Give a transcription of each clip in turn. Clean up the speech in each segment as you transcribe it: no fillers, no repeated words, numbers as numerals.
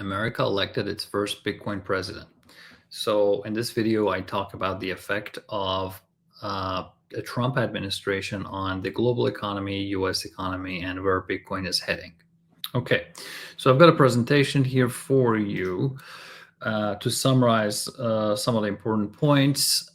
America elected its first Bitcoin president. So in this video, I talk about the effect of the Trump administration on the global economy, US economy, and where Bitcoin is heading. Okay, so I've got a presentation here for you to summarize some of the important points.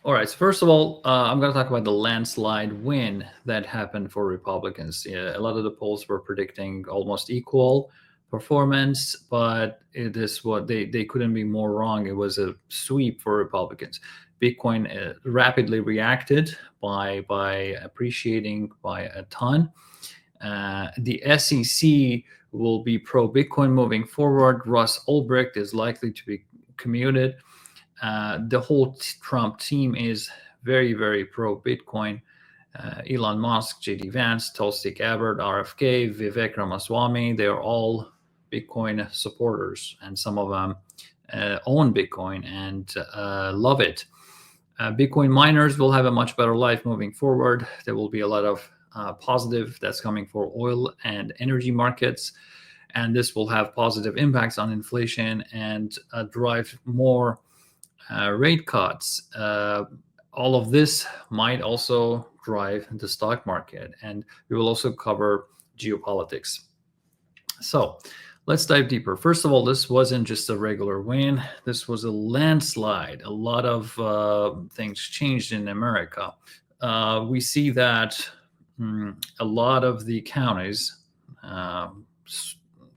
All right, so first of all, I'm going to talk about the landslide win that happened for Republicans. Yeah, a lot of the polls were predicting almost equal performance, but it is what they couldn't be more wrong. It was a sweep for Republicans. Bitcoin rapidly reacted by appreciating by a ton. The SEC will be pro-Bitcoin moving forward. Russ Ulbricht is likely to be commuted. The whole Trump team is very, very pro-Bitcoin. Elon Musk, J.D. Vance, Tulsi Gabbard, RFK, Vivek Ramaswamy, they're all Bitcoin supporters, and some of them own Bitcoin and love it. Bitcoin miners will have a much better life moving forward. There will be a lot of positive that's coming for oil and energy markets, and this will have positive impacts on inflation and drive more rate cuts. All of this might also drive the stock market, and we will also cover geopolitics. So let's dive deeper. First of all, this wasn't just a regular win. This was a landslide. A lot of things changed in America. We see that a lot of the counties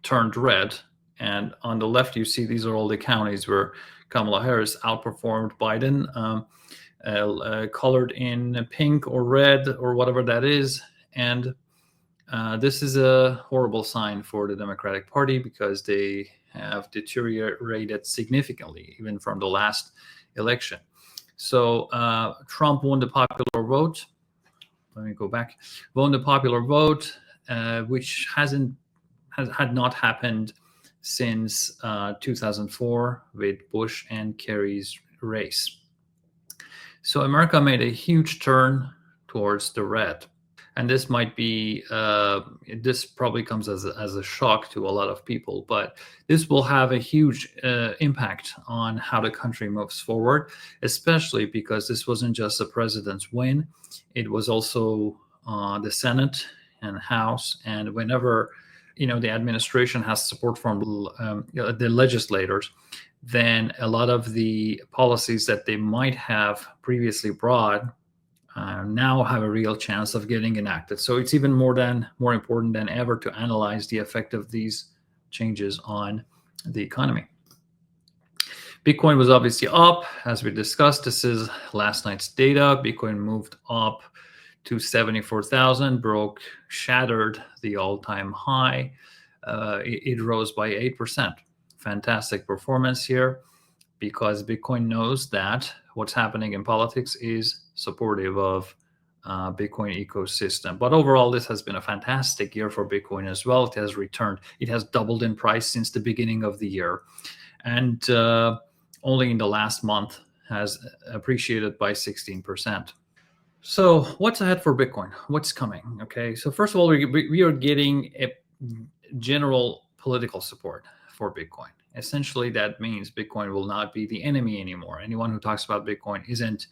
turned red. And on the left, you see these are all the counties where Kamala Harris outperformed Biden, colored in pink or red or whatever that is. And this is a horrible sign for the Democratic Party because they have deteriorated significantly, even from the last election. So Trump won the popular vote. Let me go back. Won the popular vote, which had not happened since 2004 with Bush and Kerry's race. So America made a huge turn towards the red. And this might be, this probably comes as a shock to a lot of people, but this will have a huge impact on how the country moves forward, especially because this wasn't just the president's win. It was also the Senate and House. And whenever, the administration has support from the legislators, then a lot of the policies that they might have previously brought now have a real chance of getting enacted. So it's even more important than ever to analyze the effect of these changes on the economy. Bitcoin was obviously up, as we discussed. This is last night's data. Bitcoin moved up to 74,000, shattered the all-time high. It rose by 8%. Fantastic performance here, because Bitcoin knows that what's happening in politics is supportive of Bitcoin ecosystem. But overall, this has been a fantastic year for Bitcoin as well. It has returned. It has doubled in price since the beginning of the year. And only in the last month has appreciated by 16%. So what's ahead for Bitcoin? What's coming? Okay, so first of all, we are getting a general political support for Bitcoin. Essentially, that means Bitcoin will not be the enemy anymore. Anyone who talks about Bitcoin isn't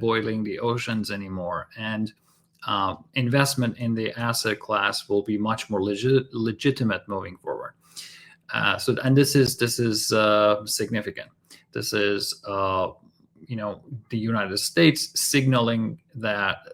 boiling the oceans anymore, and investment in the asset class will be much more legitimate moving forward. And this is significant. This is the United States signaling that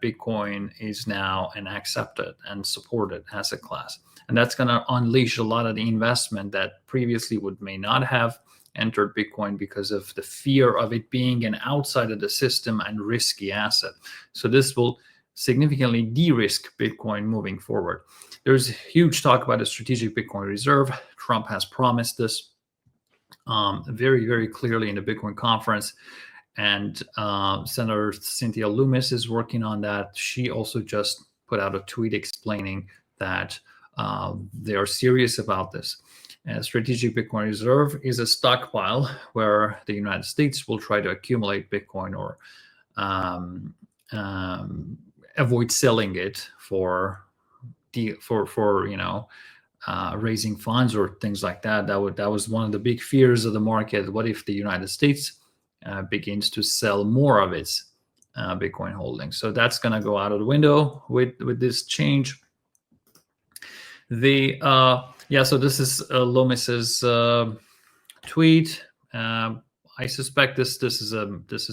Bitcoin is now an accepted and supported asset class. And that's going to unleash a lot of the investment that previously may not have entered Bitcoin because of the fear of it being an outside of the system and risky asset. So this will significantly de-risk Bitcoin moving forward. There's huge talk about a strategic Bitcoin reserve. Trump has promised this very, very clearly in the Bitcoin conference. And Senator Cynthia Lummis is working on that. She also just put out a tweet explaining that they are serious about this. A strategic Bitcoin reserve is a stockpile where the United States will try to accumulate Bitcoin or avoid selling it for raising funds or things like that. That was one of the big fears of the market. What if the United States begins to sell more of its Bitcoin holdings? So that's going to go out of the window with this change. The so this is Lomis's tweet. I suspect this is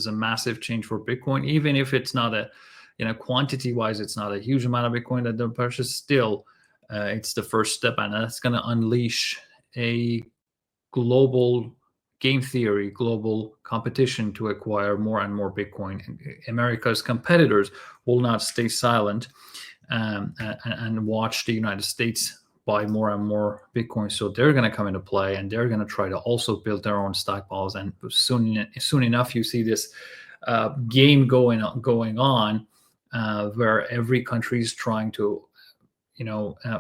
a massive change for Bitcoin, even if it's not a, quantity wise, it's not a huge amount of Bitcoin that they're purchased. Still, it's the first step, and that's going to unleash a global game theory, global competition to acquire more and more Bitcoin. America's competitors will not stay silent and watch the United States buy more and more Bitcoin. So they're going to come into play, and they're going to try to also build their own stockpiles. And soon enough, you see this game going on where every country is trying to,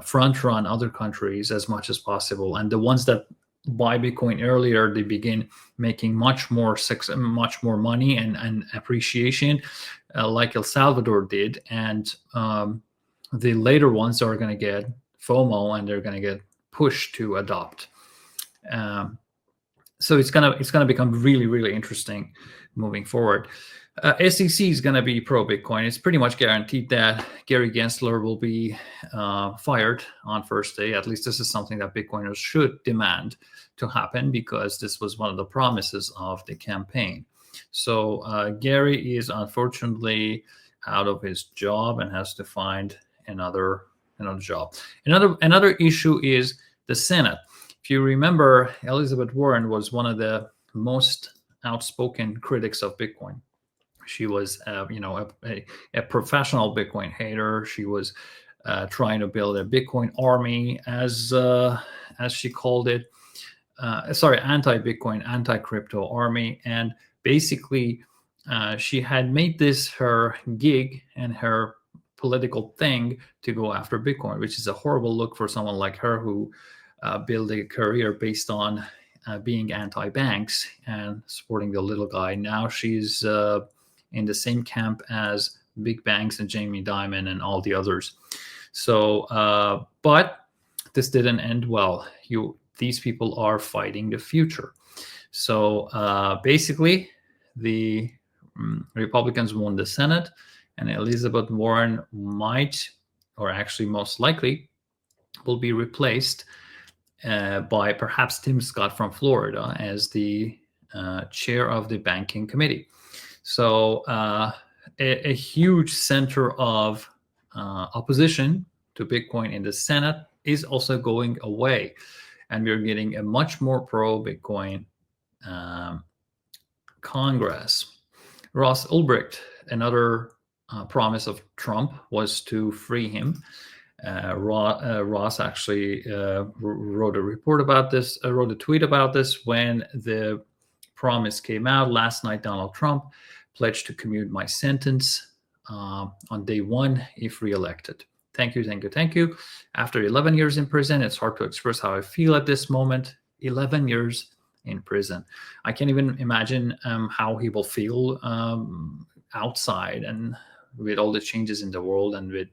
front run other countries as much as possible. And the ones that buy Bitcoin earlier, they begin making much more money and appreciation, like El Salvador did. And the later ones are going to get FOMO, and they're going to get pushed to adopt. So it's gonna become really, really interesting moving forward. SEC is going to be pro Bitcoin. It's pretty much guaranteed that Gary Gensler will be fired on first day. At least this is something that Bitcoiners should demand to happen, because this was one of the promises of the campaign. So Gary is unfortunately out of his job and has to find another job. Another issue is the Senate. If you remember, Elizabeth Warren was one of the most outspoken critics of Bitcoin. She was, a professional Bitcoin hater. She was trying to build a Bitcoin army, as she called it. Anti-Bitcoin, anti-crypto army. And basically, she had made this her gig and her political thing to go after Bitcoin, which is a horrible look for someone like her, who built a career based on being anti-banks and supporting the little guy. Now she's in the same camp as big banks and Jamie Dimon and all the others. So, but this didn't end well. These people are fighting the future. So basically, the Republicans won the Senate, and Elizabeth Warren might, or actually most likely, will be replaced by perhaps Tim Scott from Florida as the chair of the banking committee. So a huge center of opposition to Bitcoin in the Senate is also going away. And we're getting a much more pro-Bitcoin Congress. Ross Ulbricht, another promise of Trump was to free him. Ross actually wrote a tweet about this when the promise came out last night. Donald Trump pledged to commute my sentence on day one if reelected. Thank you. After 11 years in prison, it's hard to express how I feel at this moment. 11 years in prison. I can't even imagine how he will feel outside, and with all the changes in the world and with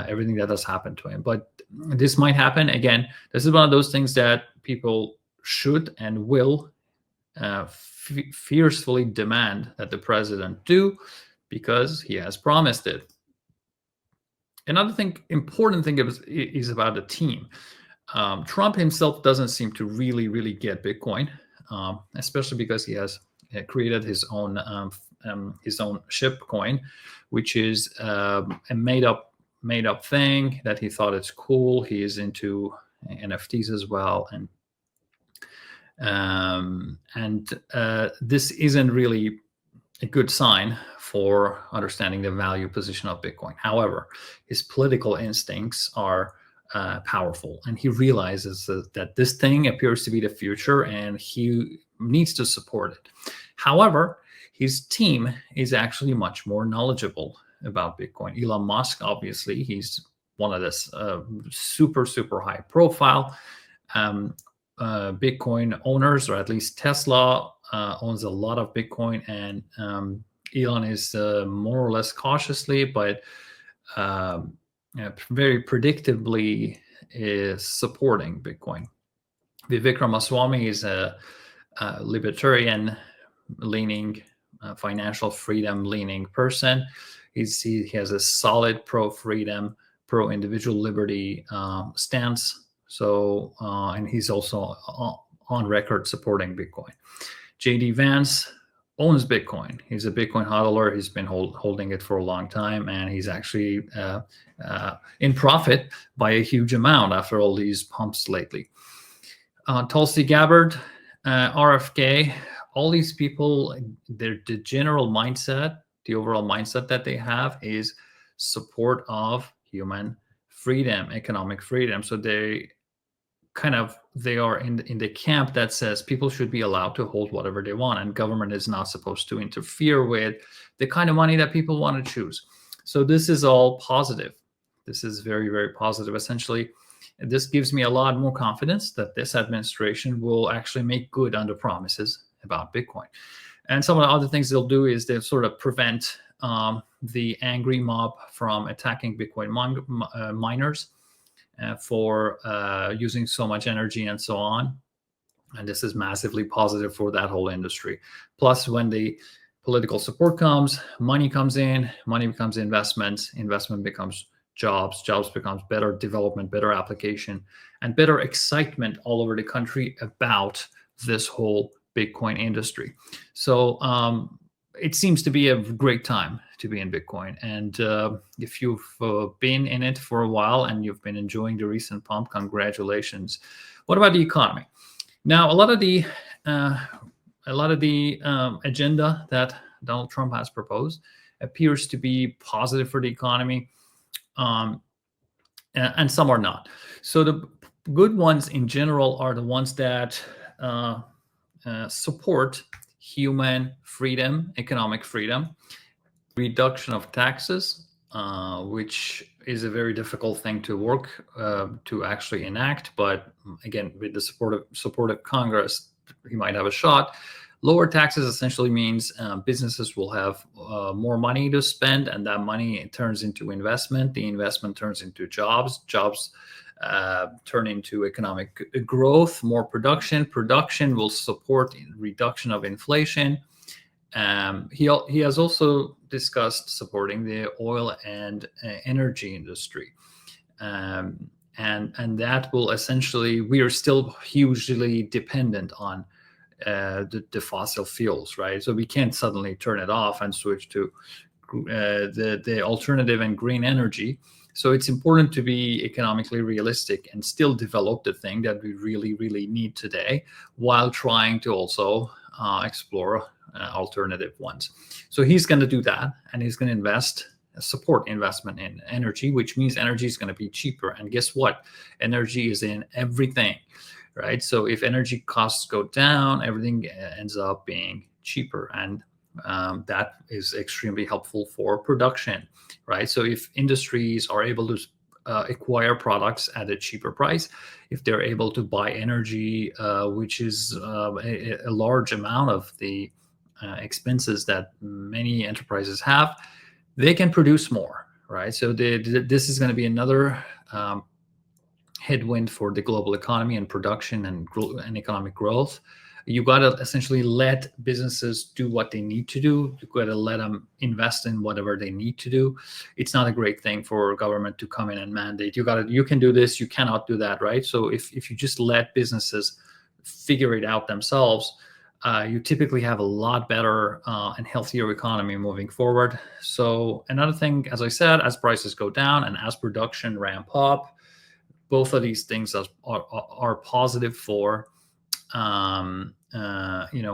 everything that has happened to him. But this might happen again. This is one of those things that people should and will fiercely demand that the president do, because he has promised it. Another important thing is about the team. Trump himself doesn't seem to really get Bitcoin, especially because he has created his own ship coin, which is a made up thing that he thought it's cool. He is into NFTs as well, and this isn't really a good sign for understanding the value position of Bitcoin. However, his political instincts are powerful, and he realizes that this thing appears to be the future, and he needs to support it. However, his team is actually much more knowledgeable about Bitcoin. Elon Musk, obviously, he's one of this super high profile Bitcoin owners, or at least Tesla owns a lot of Bitcoin, and Elon is more or less cautiously, but very predictably is supporting Bitcoin. Vivek Ramaswamy is a libertarian leaning, financial freedom leaning person. He has a solid pro freedom, pro individual liberty stance. So, and he's also on record supporting Bitcoin. JD Vance owns Bitcoin. He's a Bitcoin hodler. He's been holding it for a long time, and he's actually in profit by a huge amount after all these pumps lately. Tulsi Gabbard, RFK, all these people, the general mindset, the overall mindset that they have is support of human freedom, economic freedom. So they are in the camp that says people should be allowed to hold whatever they want, and government is not supposed to interfere with the kind of money that people want to choose. So this is all positive. This is very, very positive. Essentially, this gives me a lot more confidence that this administration will actually make good on the promises about Bitcoin. And some of the other things they'll do is they'll sort of prevent the angry mob from attacking Bitcoin miners for using so much energy and so on. And this is massively positive for that whole industry. Plus, when the political support comes, money comes in, money becomes investment, investment becomes jobs, jobs becomes better development, better application, and better excitement all over the country about this whole Bitcoin industry. So it seems to be a great time to be in Bitcoin. And if you've been in it for a while and you've been enjoying the recent pump, congratulations. What about the economy? Now, a lot of the agenda that Donald Trump has proposed appears to be positive for the economy, and some are not. So the good ones in general are the ones that support human freedom, economic freedom, reduction of taxes, which is a very difficult thing to work to actually enact. But again, with the support of Congress, he might have a shot. Lower taxes essentially means businesses will have more money to spend, and that money turns into investment. The investment turns into jobs. Jobs turn into economic growth, more production. Production will support reduction of inflation. He has also discussed supporting the oil and energy industry. And that will essentially, we are still hugely dependent on the fossil fuels, right? So we can't suddenly turn it off and switch to the alternative and green energy. So it's important to be economically realistic and still develop the thing that we really, really need today, while trying to also explore alternative ones. So he's going to do that, and he's going to support investment in energy, which means energy is going to be cheaper. And guess what? Energy is in everything, right? So if energy costs go down, everything ends up being cheaper, and that is extremely helpful for production, right? So if industries are able to acquire products at a cheaper price, if they're able to buy energy, which is a large amount of the expenses that many enterprises have, they can produce more, right? So this is going to be another headwind for the global economy and production and economic growth. You got to essentially let businesses do what they need to do. You got to let them invest in whatever they need to do. It's not a great thing for government to come in and mandate. You can do this, you cannot do that, right? So if you just let businesses figure it out themselves, you typically have a lot better and healthier economy moving forward. So another thing, as I said, as prices go down and as production ramp up, both of these things are positive for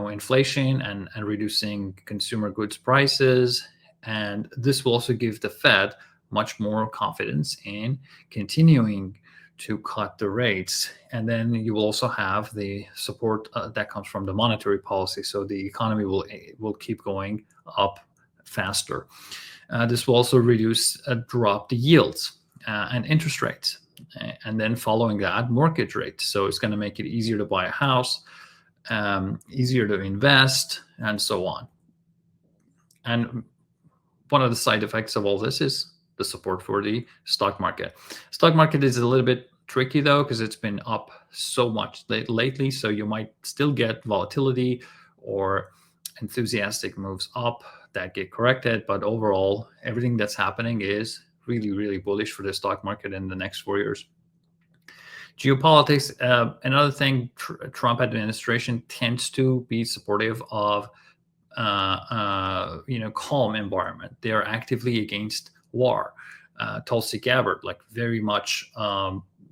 inflation and reducing consumer goods prices. And this will also give the Fed much more confidence in continuing to cut the rates. And then you will also have the support that comes from the monetary policy. So the economy will keep going up faster. This will also drop the yields and interest rates. And then following that, mortgage rates. So it's going to make it easier to buy a house, easier to invest, and so on. And one of the side effects of all this is the support for the stock market. Stock market is a little bit tricky though, because it's been up so much lately. So you might still get volatility or enthusiastic moves up that get corrected. But overall, everything that's happening is really, really bullish for the stock market in the next 4 years. Geopolitics, another thing, Trump administration tends to be supportive of calm environment. They are actively against war. Tulsi Gabbard, like very much,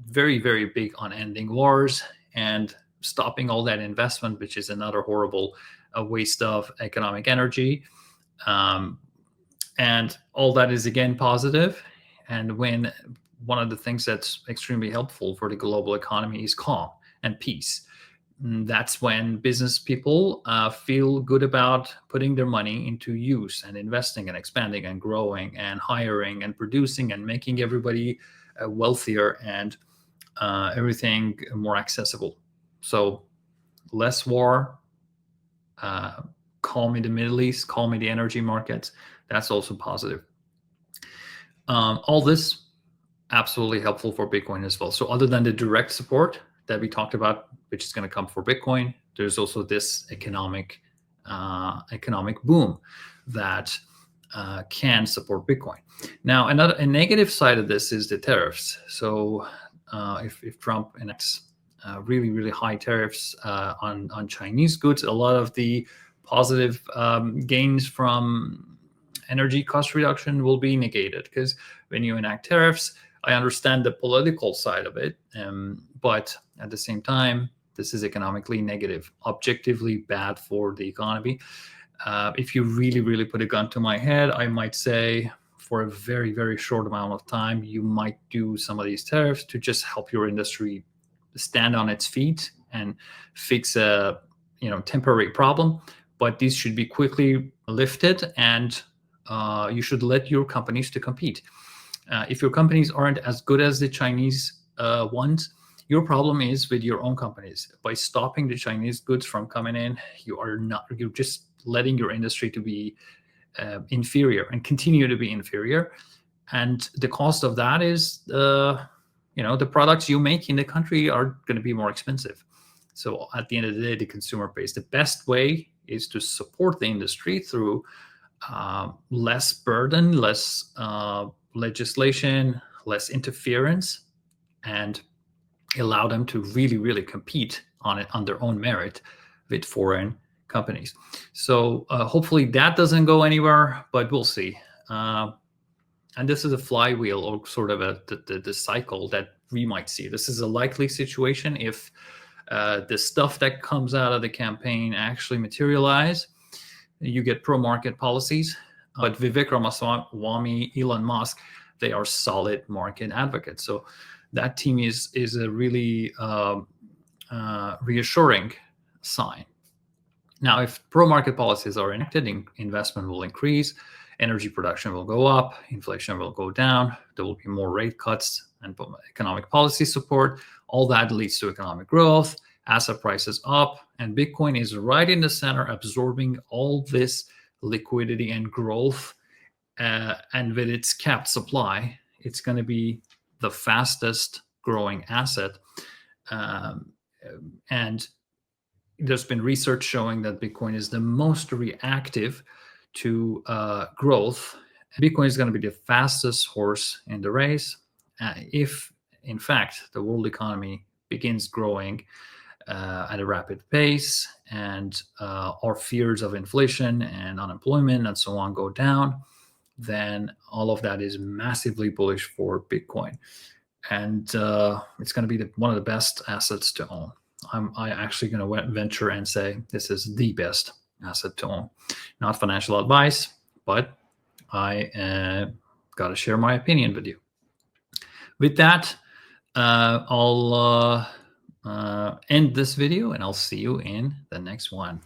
very, very big on ending wars and stopping all that investment, which is another horrible waste of economic energy. And all that is again positive. And when one of the things that's extremely helpful for the global economy is calm and peace, that's when business people feel good about putting their money into use and investing and expanding and growing and hiring and producing and making everybody wealthier and everything more accessible. So less war, calm in the Middle East, calm in the energy markets. That's also positive. All this absolutely helpful for Bitcoin as well. So other than the direct support that we talked about, which is going to come for Bitcoin, there's also this economic boom that can support Bitcoin. Now, a negative side of this is the tariffs. So if Trump enacts really, really high tariffs on Chinese goods, a lot of the positive gains from energy cost reduction will be negated, because when you enact tariffs, I understand the political side of it, but at the same time, this is economically negative, objectively bad for the economy. If you really, really put a gun to my head, I might say for a very, very short amount of time, you might do some of these tariffs to just help your industry stand on its feet and fix a temporary problem. But these should be quickly lifted, and you should let your companies to compete. If your companies aren't as good as the Chinese ones, your problem is with your own companies. By stopping the Chinese goods from coming in, you're just letting your industry to be inferior and continue to be inferior. And the cost of that is, the products you make in the country are going to be more expensive. So at the end of the day, the consumer pays. The best way is to support the industry through less burden, less legislation, less interference, and allow them to really, really compete on their own merit with foreign companies. So hopefully that doesn't go anywhere, but we'll see. And this is a flywheel, or sort of the cycle that we might see. This is a likely situation if the stuff that comes out of the campaign actually materialize. You get pro-market policies, but Vivek Ramaswamy, Elon Musk, they are solid market advocates. So that team is a really reassuring sign. Now, if pro-market policies are enacted, investment will increase, energy production will go up, inflation will go down, there will be more rate cuts and economic policy support. All that leads to economic growth, asset prices up, and Bitcoin is right in the center, absorbing all this liquidity and growth. And with its capped supply, it's going to be the fastest growing asset. And there's been research showing that Bitcoin is the most reactive to growth. Bitcoin is going to be the fastest horse in the race. If, in fact, the world economy begins growing at a rapid pace, and our fears of inflation and unemployment and so on go down, then all of that is massively bullish for Bitcoin. And it's going to be one of the best assets to own. I'm actually going to venture and say this is the best asset to own. Not financial advice, but I got to share my opinion with you. With that, I'll end this video, and I'll see you in the next one.